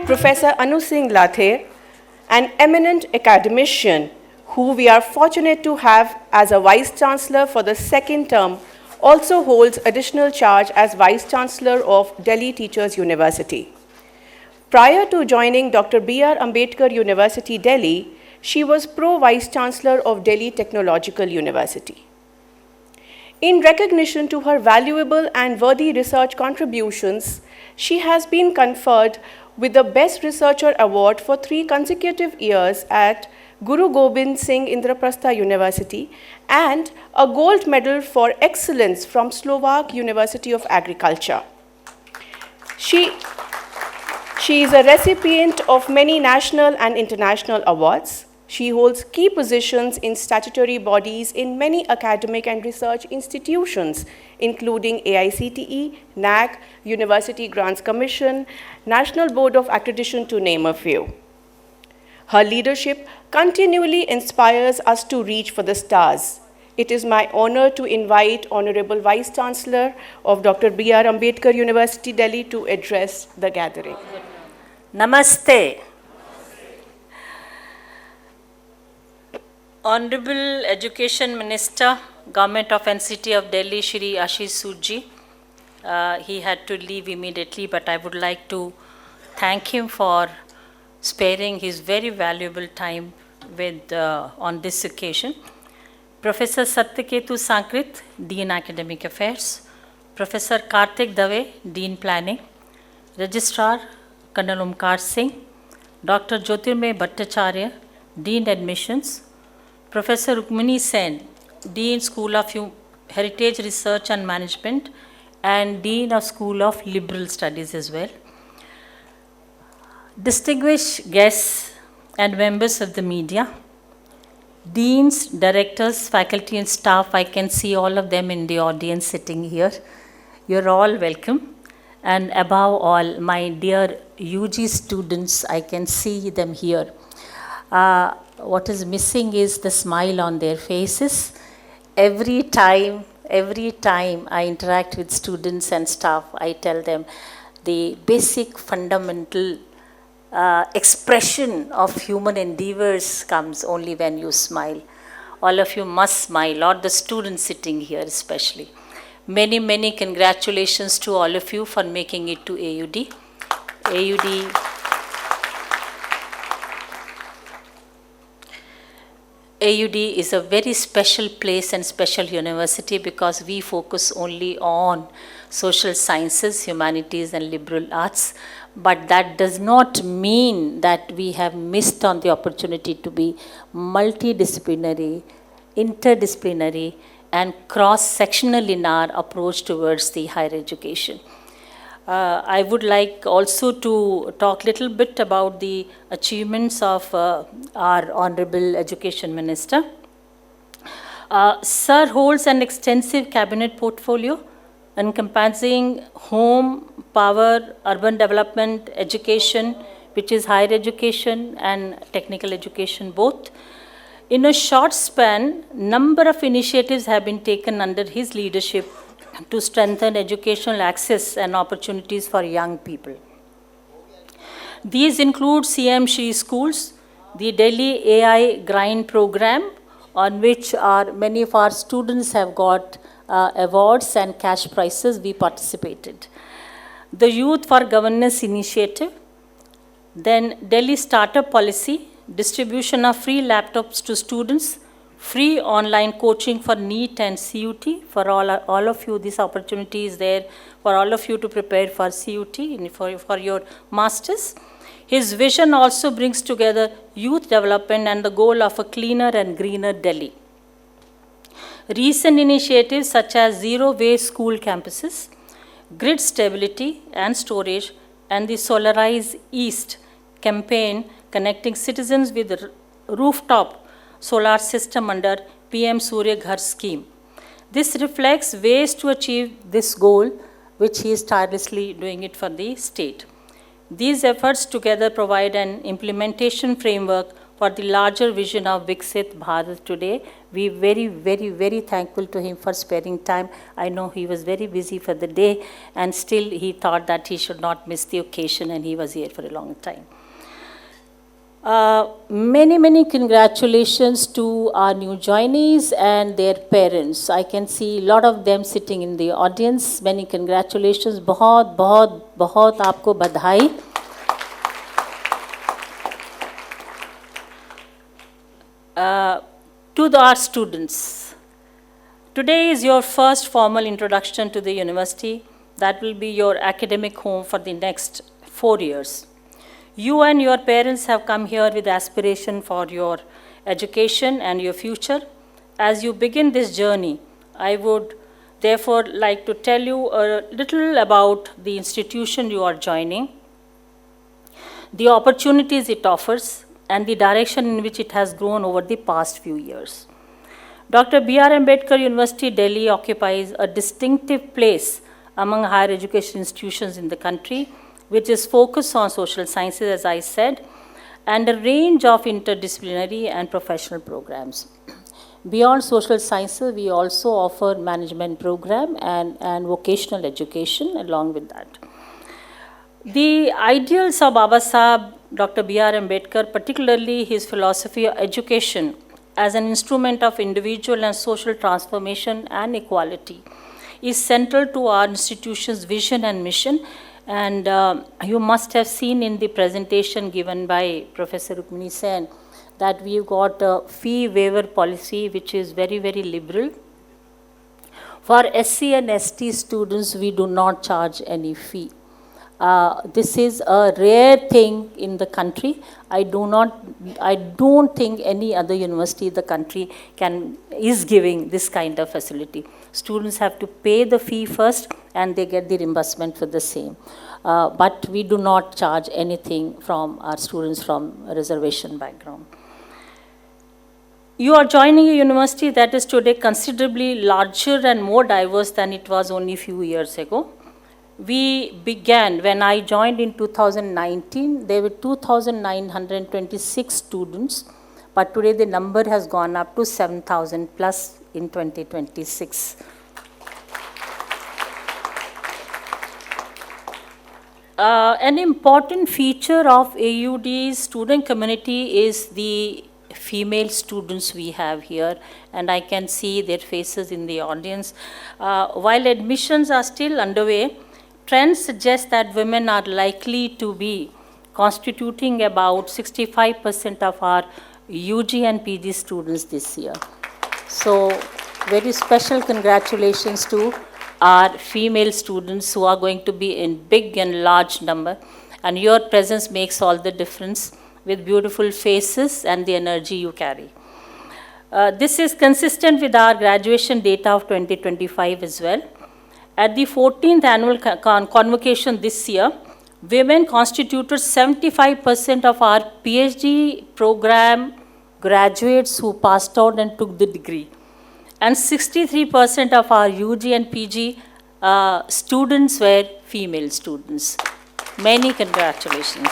Professor Anu Singh Lathe, an eminent academician who we are fortunate to have as a Vice Chancellor for the second term, also holds additional charge as Vice Chancellor of Delhi Teachers University. Prior to joining Dr. B.R. Ambedkar University, Delhi, she was Pro-Vice Chancellor of Delhi Technological University. In recognition to her valuable and worthy research contributions, she has been conferred with the Best Researcher Award for 3 consecutive years at Guru Gobind Singh Indraprastha University and a gold medal for excellence from Slovak University of Agriculture. She is a recipient of many national and international awards. She holds key positions in statutory bodies in many academic and research institutions, including AICTE, NAAC, University Grants Commission, National Board of Accreditation, to name a few. Her leadership continually inspires us to reach for the stars. It is my honor to invite Honorable Vice Chancellor of Dr. B.R. Ambedkar University, Delhi, to address the gathering. Namaste. Honorable Education Minister, Government of NCT of Delhi, Shri Ashish Sood ji. He had to leave immediately, but I would like to thank him for sparing his very valuable time on this occasion. Professor Satyaketu Sankrit, Dean Academic Affairs. Professor Karthik Dave, Dean Planning. Registrar, Colonel Omkar Singh. Dr. Jyotirmay Bhattacharya, Dean Admissions. Professor Rukmini Sen, Dean School of Heritage Research and Management and Dean of School of Liberal Studies as well. Distinguished guests and members of the media, deans, directors, faculty and staff, I can see all of them in the audience sitting here. You're all welcome. And above all, my dear UG students, I can see them here. What is missing is the smile on their faces. Every time I interact with students and staff, I tell them the basic fundamental expression of human endeavors comes only when you smile. All of you must smile, or the students sitting here especially. Many, many congratulations to all of you for making it to AUD. AUD is a very special place and special university because we focus only on social sciences, humanities and liberal arts. But that does not mean that we have missed on the opportunity to be multidisciplinary, interdisciplinary and cross-sectional in our approach towards the higher education. I would like also to talk a little bit about the achievements of our Honorable Education Minister. Sir holds an extensive cabinet portfolio encompassing home, power, urban development, education, which is higher education and technical education both. In a short span, number of initiatives have been taken under his leadership to strengthen educational access and opportunities for young people. These include CM Shri Schools, the Delhi AI Grind program, on which many of our students have got awards and cash prizes. We participated. The Youth for Governance Initiative, then Delhi Startup Policy, distribution of free laptops to students, free online coaching for NEET and CUT for all of you. This opportunity is there for all of you to prepare for CUT for your masters. His vision also brings together youth development and the goal of a cleaner and greener Delhi. Recent initiatives such as zero waste school campuses, grid stability and storage, and the Solarize East campaign connecting citizens with rooftop solar system under PM Surya Ghar scheme. This reflects ways to achieve this goal, which he is tirelessly doing it for the state. These efforts together provide an implementation framework for the larger vision of Viksit Bharat today, We very, very, very thankful to him for sparing time. I know he was very busy for the day, and still he thought that he should not miss the occasion, and he was here for a long time. Many, many congratulations to our new joinees and their parents. I can see a lot of them sitting in the audience. Many congratulations. बहुत बहुत बहुत आपको बधाई. To our students, today is your first formal introduction to the university that will be your academic home for the next 4 years. You and your parents have come here with aspiration for your education and your future. As you begin this journey, I would therefore like to tell you a little about the institution you are joining, the opportunities it offers, and the direction in which it has grown over the past few years. Dr. B.R. Ambedkar University, Delhi occupies a distinctive place among higher education institutions in the country, which is focused on social sciences, as I said, and a range of interdisciplinary and professional programs. Beyond social sciences, we also offer management program and vocational education along with that. The ideals of Baba Sahib, Dr. B.R. Ambedkar, particularly his philosophy of education as an instrument of individual and social transformation and equality, is central to our institution's vision and mission. And you must have seen in the presentation given by Professor Rukmini Sen that we've got a fee waiver policy which is very, very liberal. For SC and ST students, we do not charge any fee. This is a rare thing in the country. I don't think any other university in the country is giving this kind of facility. Students have to pay the fee first and they get the reimbursement for the same. But we do not charge anything from our students from a reservation background. You are joining a university that is today considerably larger and more diverse than it was only a few years ago. We began, when I joined in 2019, there were 2,926 students, but today the number has gone up to 7,000 plus in 2026. An important feature of AUD's student community is the female students we have here, and I can see their faces in the audience. While admissions are still underway, trends suggest that women are likely to be constituting about 65% of our UG and PG students this year. So, very special congratulations to our female students who are going to be in big and large number, and your presence makes all the difference with beautiful faces and the energy you carry. This is consistent with our graduation data of 2025 as well. At the 14th annual convocation this year, women constituted 75% of our PhD program graduates who passed out and took the degree. And 63% of our UG and PG students were female students. Many congratulations.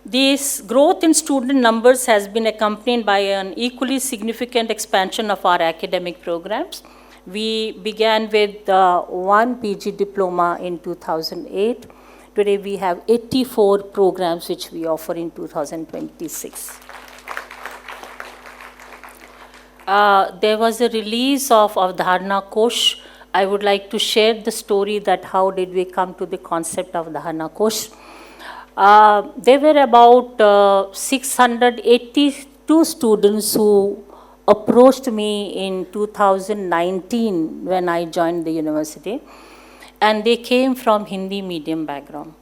This growth in student numbers has been accompanied by an equally significant expansion of our academic programs. We began with one PG diploma in 2008. Today we have 84 programs which we offer in 2026. There was a release of Avdharna Kosh. I would like to share the story that how did we come to the concept of Avdharna Kosh. There were about 682 students who approached me in 2019 when I joined the university, and they came from Hindi medium background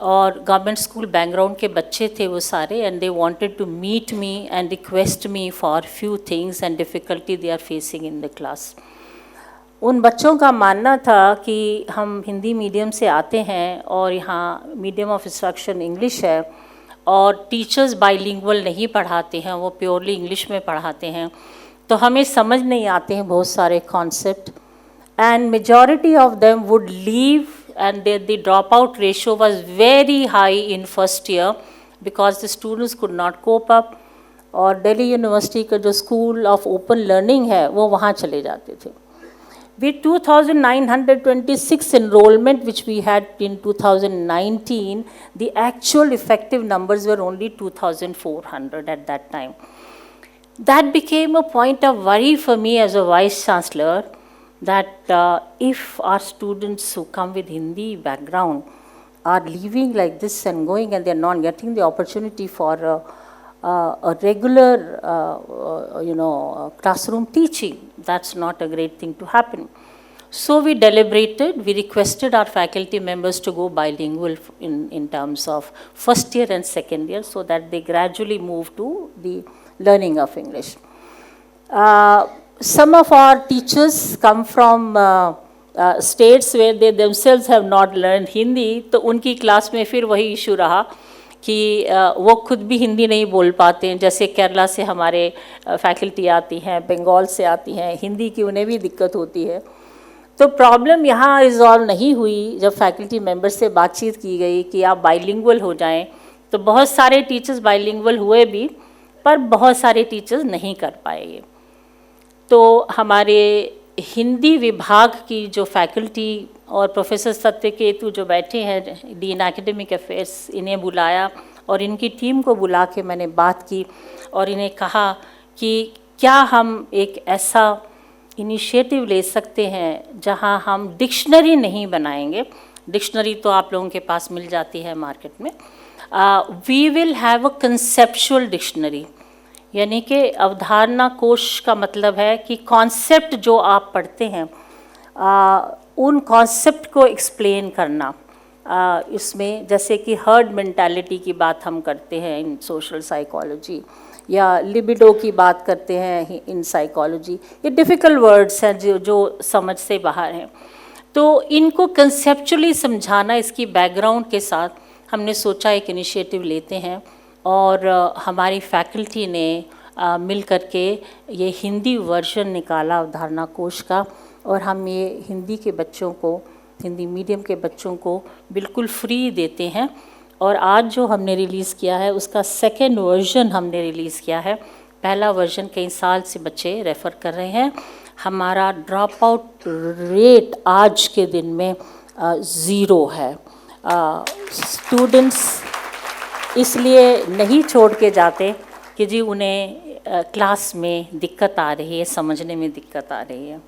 और government school background के बच्चे थे वो सारे, and they wanted to meet me and request me for few things and difficulty they are facing in the class. उन बच्चों का मानना था कि हम हिंदी मीडियम से आते हैं और यहाँ मीडियम ऑफ इंस्ट्रक्शन इंग्लिश है और टीचर्स बाइलिंगुअल नहीं पढ़ाते हैं, वो प्योरली इंग्लिश में पढ़ाते हैं, तो हमें समझ नहीं आते हैं बहुत सारे concept, and majority of them would leave and the dropout ratio was very high in first year because the students could not cope up. और दिल्ली यूनिवर्सिटी का जो स्कूल ऑफ ओपन लर्निंग है वो वहाँ चले जाते थे. With 2,926 enrollment which we had in 2019, the actual effective numbers were only 2,400 at that time. That became a point of worry for me as a Vice Chancellor, that if our students who come with Hindi background are leaving like this and going and they're not getting the opportunity for a regular, classroom teaching, that's not a great thing to happen. So we deliberated, we requested our faculty members to go bilingual in terms of first year and second year, so that they gradually move to the learning of English. Some of our teachers come from states where they themselves have not learned Hindi, तो उनकी class में फिर वही issue रहा कि वो खुद भी हिंदी नहीं बोल पाते हैं. जैसे केरला से हमारे फैकल्टी आती हैं, बंगाल से आती हैं, हिंदी की उन्हें भी दिक्कत होती है. तो प्रॉब्लम यहाँ रिजॉल्व नहीं हुई. जब फैकल्टी मेंबर से बातचीत की गई कि आप बाइलिंगुअल हो जाएं, तो बहुत सारे टीचर्स बाइलिंगुअल हुए भी, पर बहुत सारे टीचर्स नहीं कर पाए ये. तो हमारे हिंदी विभाग की जो फैकल्टी और प्रोफेसर सत्यकेतु जो बैठे हैं, डीन एकेडमिक अफेयर्स, इन्हें बुलाया और इनकी टीम को बुला के मैंने बात की और इन्हें कहा कि क्या हम एक ऐसा इनिशिएटिव ले सकते हैं जहां हम डिक्शनरी नहीं बनाएंगे. डिक्शनरी तो आप लोगों के पास मिल जाती है मार्केट में. We will have a conceptual dictionary, यानी कि अवधारणा कोश का मतलब है कि कॉन्सेप्ट जो आप पढ़ते हैं उन कॉन्सेप्ट को एक्सप्लेन करना. इसमें जैसे कि हर्ड मेंटालिटी की बात हम करते हैं इन सोशल साइकोलॉजी, या लिबिडो की बात करते हैं इन साइकोलॉजी. ये डिफ़िकल्ट वर्ड्स हैं जो समझ से बाहर हैं. तो इनको कंसेप्चुअली समझाना, इसकी बैकग्राउंड के साथ हमने सोचा एक इनिशिएटिव लेते हैं. और हमारी फैकल्टी ने मिल करके ये हिंदी वर्जन निकाला अवधारणा कोश का, और हम ये हिंदी के बच्चों को, हिंदी मीडियम के बच्चों को बिल्कुल फ्री देते हैं. और आज जो हमने रिलीज़ किया है उसका सेकेंड वर्जन हमने रिलीज़ किया है. पहला वर्जन कई साल से बच्चे रेफ़र कर रहे हैं. हमारा ड्रॉप आउट रेट आज के दिन में 0 है. स्टूडेंट्स इसलिए नहीं छोड़ के जाते कि जी उन्हें क्लास में दिक्कत आ रही है, समझने में दिक्कत आ रही है.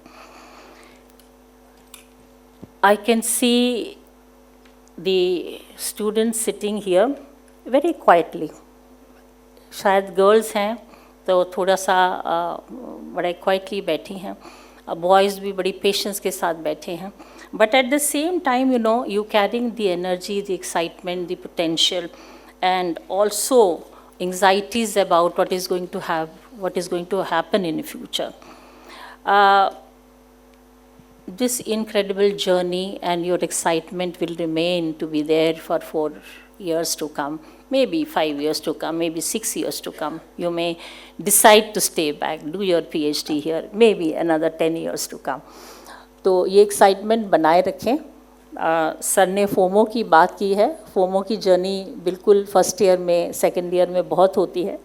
I can see the students sitting here very quietly. शायद गर्ल्स हैं तो थोड़ा सा बड़े क्वाइटली बैठी हैं. बॉयज़ भी बड़ी पेशेंस के साथ बैठे हैं. But at the same time you carrying the energy, the excitement, the potential, and also anxieties about what is going to happen in the future. This incredible journey and your excitement will remain to be there for 4 years to come, maybe 5 years to come, maybe 6 years to come. You may decide to stay back, do your PhD here, maybe another 10 years to come. तो ये excitement बनाए रखें. Sir ने FOMO की बात की है. FOMO की जर्नी बिल्कुल फर्स्ट ईयर में, सेकेंड ईयर में बहुत होती है.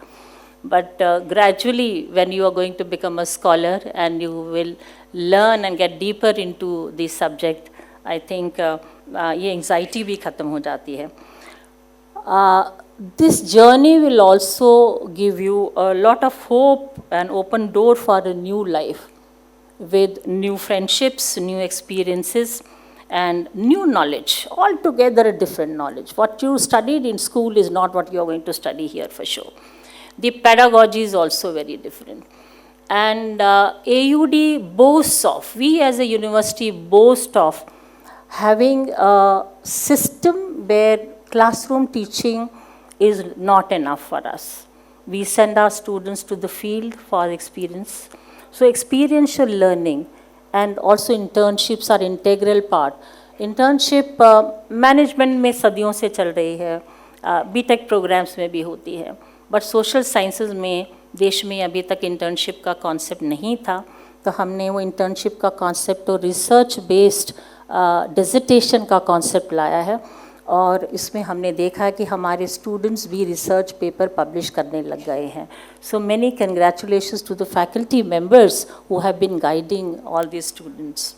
But gradually, when you are going to become a scholar and you will learn and get deeper into the subject, I think ये anxiety भी ख़त्म हो जाती है. This journey will also give you a lot of hope and open door for a new life with new friendships, new experiences, and new knowledge. Altogether a different knowledge. What you studied in school is not what you are going to study here for sure. The pedagogy is also very different. And AUD boasts of, we as a university boast of having a system where classroom teaching is not enough for us. We send our students to the field for experience. So experiential learning and also internships are integral part. Internship management में सदियों से चल रही है, BTech programs में भी होती है. बट सोशल साइंसेज में देश में अभी तक इंटर्नशिप का कॉन्सेप्ट नहीं था. तो हमने वो इंटर्नशिप का कॉन्सेप्ट और रिसर्च बेस्ड डिजिटेशन का कॉन्सेप्ट लाया है. और इसमें हमने देखा कि हमारे स्टूडेंट्स भी रिसर्च पेपर पब्लिश करने लग गए हैं. So many congratulations to the faculty members who have been guiding all the students.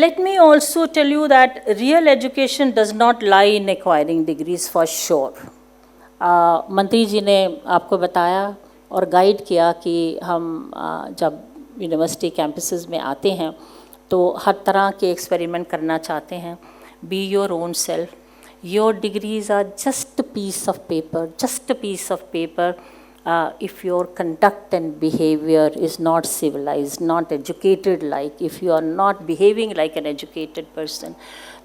Let me also tell you that real education does not lie in acquiring degrees for sure. मंत्री जी ने आपको बताया और guide किया कि हम जब university campuses में आते हैं तो हर तरह के एक्सपेरिमेंट करना चाहते हैं. Be your own self. Your degrees are just a piece of paper, just a piece of paper. If your conduct and behavior is not civilized, not educated like, if you are not behaving like an educated person,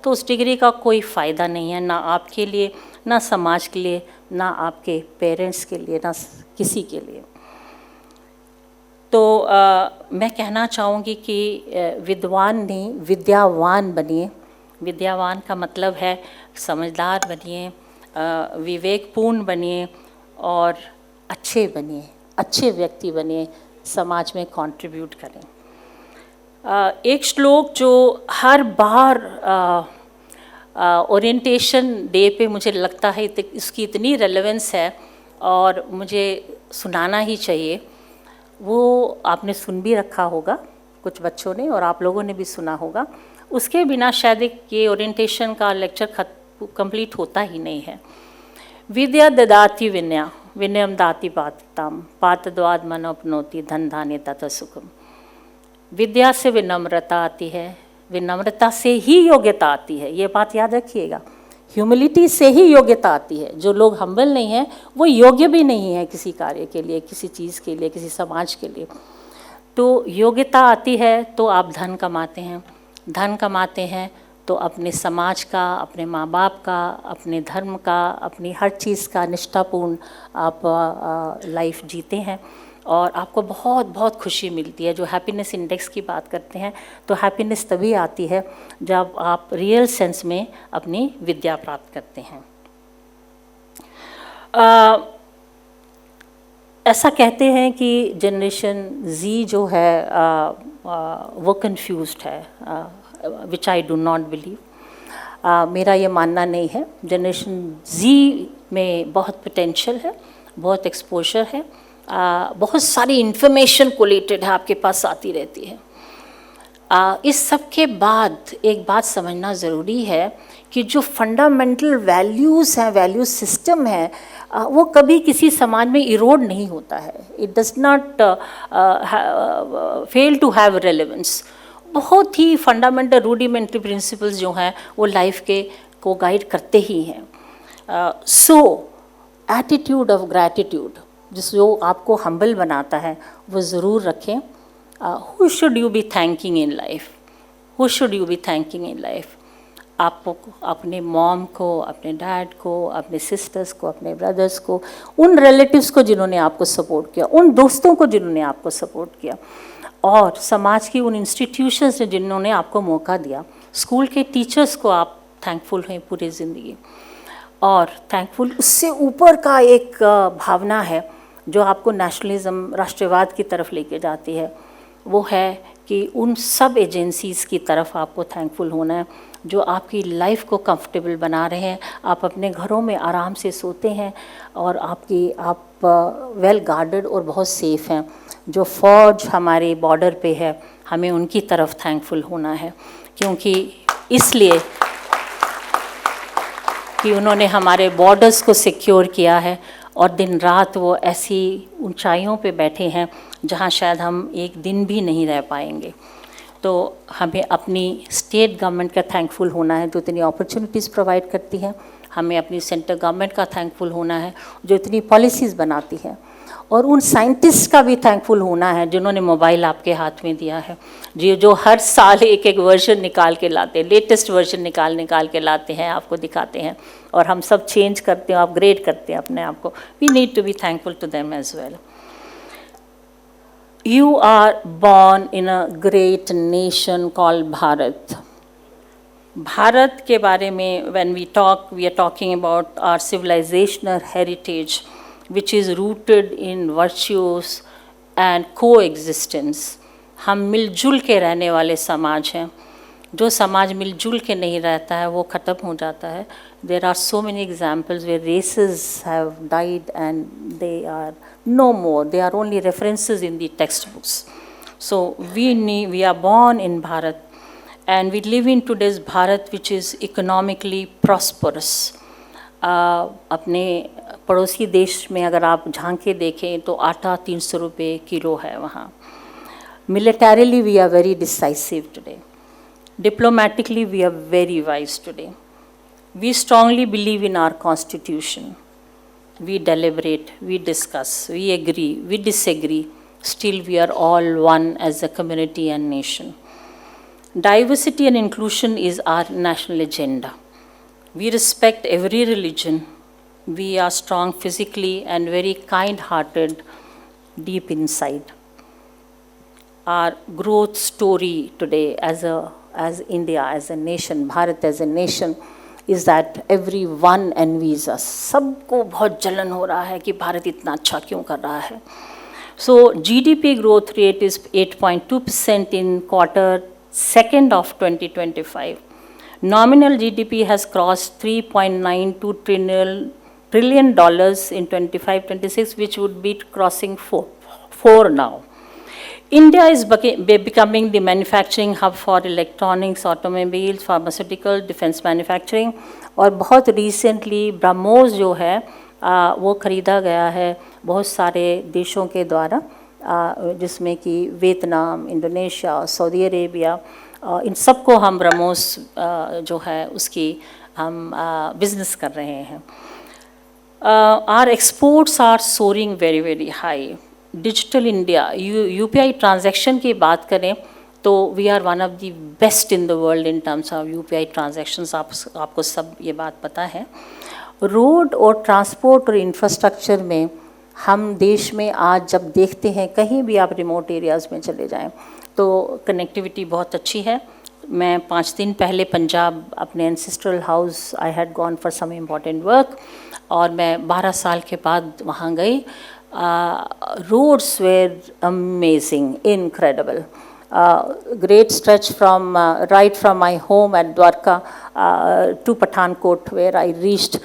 तो उस degree का कोई फ़ायदा नहीं है, ना आपके लिए, ना समाज के लिए, ना आपके पेरेंट्स के लिए, ना किसी के लिए. तो मैं कहना चाहूँगी कि विद्वान नहीं, विद्यावान बनिए. विद्यावान का मतलब है समझदार बनिए, विवेकपूर्ण बनिए और अच्छे बनिए, अच्छे व्यक्ति बनिए, समाज में कंट्रीब्यूट करें. एक श्लोक जो हर बार ओरिएंटेशन डे पे मुझे लगता है इसकी इतनी रेलेवेंस है और मुझे सुनाना ही चाहिए, वो आपने सुन भी रखा होगा कुछ बच्चों ने और आप लोगों ने भी सुना होगा. उसके बिना शायद ये ओरिएंटेशन का लेक्चर कंप्लीट होता ही नहीं है. विद्या ददाति विनया, विनयम दाति पातिताम, पातद्वाद मनोपनोति, धन धान्य तथा सुखम. विद्या से विनम्रता आती है, विनम्रता से ही योग्यता आती है. ये बात याद रखिएगा. ह्यूमिलिटी से ही योग्यता आती है. जो लोग हम्बल नहीं हैं वो योग्य भी नहीं है किसी कार्य के लिए, किसी चीज़ के लिए, किसी समाज के लिए. तो योग्यता आती है तो आप धन कमाते हैं. धन कमाते हैं तो अपने समाज का, अपने माँ बाप का, अपने धर्म का, अपनी हर चीज़ का निष्ठापूर्ण आप लाइफ जीते हैं और आपको बहुत बहुत खुशी मिलती है. जो हैप्पीनेस इंडेक्स की बात करते हैं तो हैप्पीनेस तभी आती है जब आप रियल सेंस में अपनी विद्या प्राप्त करते हैं. ऐसा कहते हैं कि जनरेशन जी जो है वो कंफ्यूज्ड है, विच आई डू नॉट बिलीव. मेरा ये मानना नहीं है. जनरेशन जी में बहुत पोटेंशियल है, बहुत एक्सपोजर है, बहुत सारी इन्फॉर्मेशन कोलेटेड है, आपके पास आती रहती है. इस सब के बाद एक बात समझना ज़रूरी है कि जो फंडामेंटल वैल्यूज़ हैं, वैल्यू सिस्टम है, वो कभी किसी समाज में इरोड नहीं होता है. It does not fail to have relevance. बहुत ही फंडामेंटल रूडिमेंट्री प्रिंसिपल्स जो हैं वो लाइफ के को गाइड करते ही हैं. सो एटीट्यूड ऑफ ग्रैटिट्यूड जो आपको हम्बल बनाता है वो ज़रूर रखें. Who should you B thanking in life? Who should you B thanking in life? आपको अपने मॉम को, अपने डैड को, अपने सिस्टर्स को, अपने ब्रदर्स को, उन रिलेटिव्स को जिन्होंने आपको सपोर्ट किया, उन दोस्तों को जिन्होंने आपको सपोर्ट किया, और समाज की उन इंस्टीट्यूशंस ने जिन्होंने आपको मौका दिया. स्कूल के टीचर्स को आप थैंकफुल हैं पूरी ज़िंदगी. और थैंकफुल उससे ऊपर का एक भावना है जो आपको नेशनलिज्म, राष्ट्रवाद की तरफ लेके जाती है. वो है कि उन सब एजेंसीज़ की तरफ आपको थैंकफुल होना है जो आपकी लाइफ को कंफर्टेबल बना रहे हैं. आप अपने घरों में आराम से सोते हैं और आप वेल गार्डेड और बहुत सेफ़ हैं. जो फ़ौज हमारे बॉर्डर पे है, हमें उनकी तरफ थैंकफुल होना है, क्योंकि इसलिए कि उन्होंने हमारे बॉर्डर्स को सिक्योर किया है और दिन रात वो ऐसी ऊंचाइयों पे बैठे हैं जहां शायद हम एक दिन भी नहीं रह पाएंगे. तो हमें अपनी स्टेट गवर्नमेंट का थैंकफुल होना है जो इतनी अपॉर्चुनिटीज़ प्रोवाइड करती है. हमें अपनी सेंट्रल गवर्नमेंट का थैंकफुल होना है जो इतनी पॉलिसीज़ बनाती है. और उन साइंटिस्ट का भी थैंकफुल होना है जिन्होंने मोबाइल आपके हाथ में दिया है, जो हर साल एक वर्जन निकाल के लाते हैं, लेटेस्ट वर्जन निकाल के लाते हैं, आपको दिखाते हैं और हम सब चेंज करते हैं, अपग्रेड करते हैं अपने आप को. We need to be thankful to them as well. You are born in a great nation called Bharat. Bharat के बारे में when we talk, we are talking about our civilizational heritage, which is rooted in virtues and coexistence. हम मिलजुल के रहने वाले समाज हैं. जो समाज मिलजुल के नहीं रहता है वो ख़त्म हो जाता है. There are so many examples where races have died and they are no more. They are only references in the textbooks. So we are born in Bharat and we live in today's Bharat which is economically prosperous. अपने पड़ोसी देश में अगर आप झांक के देखें तो आटा 300 रुपये किलो है वहाँ. Militarily we are very decisive today. Diplomatically we are very wise today. We strongly believe in our constitution. We deliberate, we discuss, we agree, we disagree. Still we are all one as a community and nation. Diversity and inclusion is our national agenda. We respect every religion. We are strong physically and very kind-hearted deep inside. Our growth story today as India, as a nation, Bharat as a nation, is that everyone envies us. सबको बहुत जलन हो रहा है कि भारत इतना अच्छा क्यों कर रहा है. So GDP growth rate is 8.2% in Q2 of 2025. Nominal GDP has crossed $3.92 trillion in 25-26, which would be crossing four now. India is becoming the manufacturing hub for electronics, automobiles, pharmaceutical, defense manufacturing. और बहुत recently BrahMos जो है वो खरीदा गया है बहुत सारे देशों के द्वारा, जिसमें कि वियतनाम, इंडोनेशिया, सऊदी अरेबिया, इन सबको हम BrahMos जो है उसकी हम बिजनेस कर रहे हैं. Our exports are soaring very, very high. Digital India, UPI transaction की बात करें तो we are one of the best in the world in terms of UPI transactions. आपको सब ये बात पता है. रोड और ट्रांसपोर्ट और इंफ्रास्ट्रक्चर में हम देश में आज जब देखते हैं, कहीं भी आप रिमोट एरियाज़ में चले जाएं तो कनेक्टिविटी बहुत अच्छी है. मैं 5 दिन पहले पंजाब अपने ancestral house I had gone for some important work और मैं 12 साल के बाद वहाँ गई. Roads were amazing, incredible. Great stretch from right from my home at Dwarka to Pathankot, where I reached.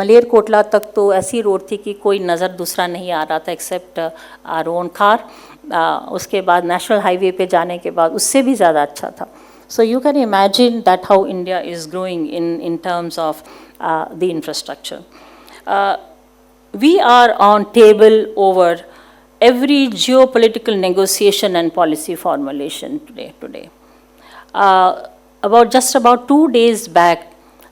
Malerkotla तक तो ऐसी रोड थी कि कोई नज़र दूसरा नहीं आ रहा था except our own car. उसके बाद नेशनल हाईवे पे जाने के बाद उससे भी ज़्यादा अच्छा था. So you can imagine that how India is growing in terms of the infrastructure. We are on table over every geopolitical negotiation and policy formulation today. About 2 days back,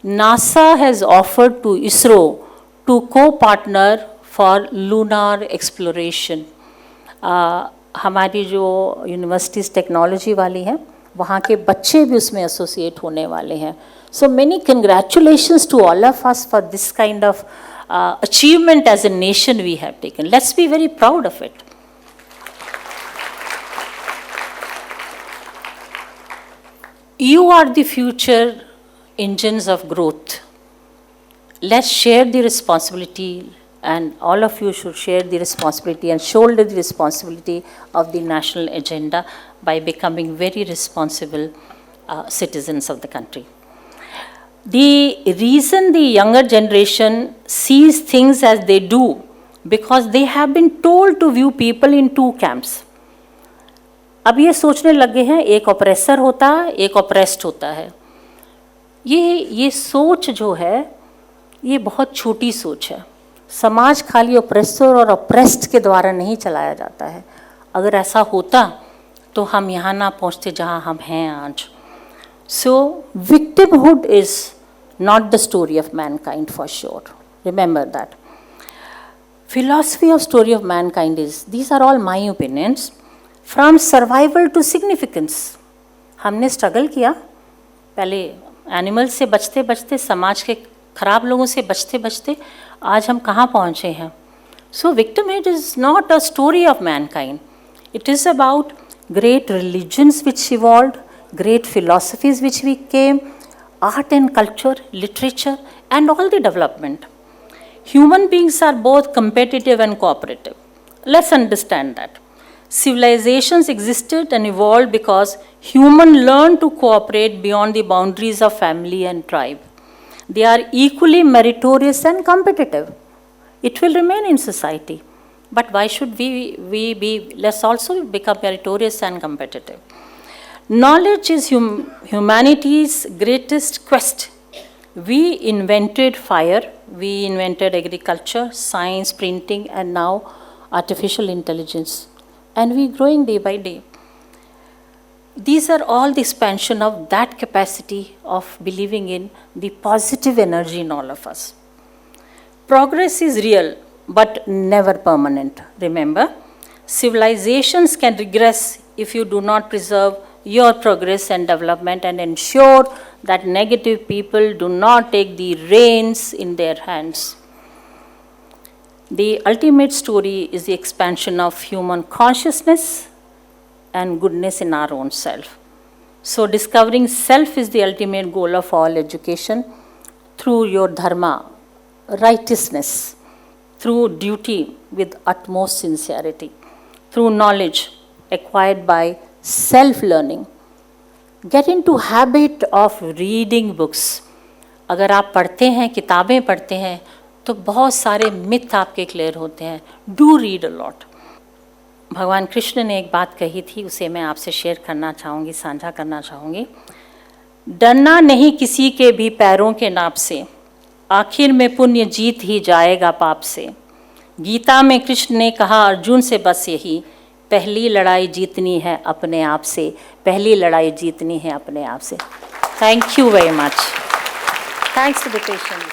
NASA has offered to ISRO to co-partner for lunar exploration. हमारी जो universities technology वाली हैं वहाँ के बच्चे भी उसमें associate होने वाले हैं. So many congratulations to all of us for this kind of achievement as a nation we have taken. Let's be very proud of it. You are the future engines of growth. Let's share the responsibility, and all of you should share the responsibility and shoulder the responsibility of the national agenda by becoming very responsible citizens of the country. The reason the younger generation sees things as they do because they have been told to view people in 2 camps. अब ये सोचने लगे हैं एक oppressor होता है, एक oppressed होता है. ये सोच जो है ये बहुत छोटी सोच है. समाज खाली ऑप्रेसर और ऑप्रेस्ड के द्वारा नहीं चलाया जाता है. अगर ऐसा होता तो हम यहाँ ना पहुँचते जहाँ हम हैं आज. So victimhood is not the story of mankind for sure. Remember that. Philosophy of story of mankind is, these are all my opinions, from survival to significance. हमने स्ट्रगल किया पहले एनिमल से बचते बचते, समाज के खराब लोगों से बचते बचते आज हम कहाँ पहुँचे हैं. So victimhood is not a story of mankind. It is about great religions which evolved, great philosophies which we came, art and culture, literature, and all the development. Human beings are both competitive and cooperative. Let's understand that. Civilizations existed and evolved because humans learned to cooperate beyond the boundaries of family and tribe. They are equally meritorious and competitive. It will remain in society. But why should we be, let's also become meritorious and competitive. Knowledge is humanity's greatest quest. We invented fire, we invented agriculture, science, printing, and now artificial intelligence. And we're growing day by day. These are all the expansion of that capacity of believing in the positive energy in all of us. Progress is real, but never permanent. Remember, civilizations can regress if you do not preserve your progress and development and ensure that negative people do not take the reins in their hands. The ultimate story is the expansion of human consciousness and goodness in our own self. So discovering self is the ultimate goal of all education through your dharma, righteousness, through duty with utmost sincerity, through knowledge acquired by self-learning. Get into habit of reading books. अगर आप पढ़ते हैं, किताबें पढ़ते हैं, तो बहुत सारे मिथ आपके क्लियर होते हैं. Do read a lot. भगवान कृष्ण ने एक बात कही थी, उसे मैं आपसे शेयर करना चाहूँगी, साझा करना चाहूँगी. डरना नहीं किसी के भी पैरों के नाप से, आखिर में पुण्य जीत ही जाएगा पाप से. गीता में कृष्ण ने कहा अर्जुन से बस यही, पहली लड़ाई जीतनी है अपने आप से, पहली लड़ाई जीतनी है अपने आप से. Thank you very much. Thanks for the patience.